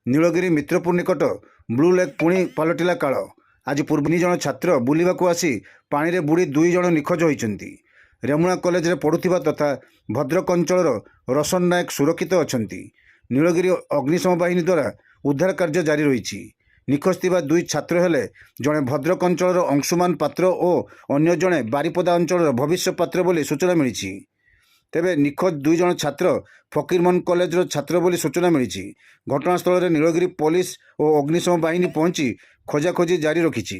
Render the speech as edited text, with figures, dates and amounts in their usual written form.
ନୀଳଗିରି ମିତ୍ରପୁର ନିକଟ blue lake ପୁଣି ପାଲଟିଲା କାଳ। ଆଜି ପୂର୍ବ 3 ଜଣ ଛାତ୍ର ବୁଲିବାକୁ ଆସି ପାଣିରେ ବୁଡ଼ି 2 ଜଣ ନିଖୋଜ ହୋଇଛନ୍ତି। ରେମୁଣା କଲେଜରେ ପଢ଼ୁଥିବା ତଥା ଭଦ୍ରକ ଅଞ୍ଚଳର ରୋଶନ ନାୟକ ସୁରକ୍ଷିତ ଅଛନ୍ତି। ନୀଳଗିରି ଅଗ୍ନିଶମ ବାହିନୀ ଦ୍ୱାରା ଉଦ୍ଧାର କାର୍ଯ୍ୟ ଜାରି ରହିଛି। ନିଖୋଜ ଥିବା 2 ଛାତ୍ର ହେଲେ ଜଣେ ଭଦ୍ରକ ଅଞ୍ଚଳର ଅଂଶୁମାନ ପାତ୍ର ଓ ଅନ୍ୟ ଜଣେ ବାରିପଦା ଅଞ୍ଚଳର ଭବିଷ୍ୟ ପାତ୍ର ବୋଲି ସୂଚନା ମିଳିଛି। ତେବେ ନିଖୋଜ 2 ଜଣ ଛାତ୍ର ଫକୀରମୋହନ କଲେଜର ଛାତ୍ର ବୋଲି ସୂଚନା ମିଳିଛି। ଘଟଣାସ୍ଥଳରେ ନୀଳଗିରି ପୋଲିସ ଓ ଅଗ୍ନିଶମ ବାହିନୀ ପହଞ୍ଚି ଖୋଜାଖୋଜି ଜାରି ରଖିଛି।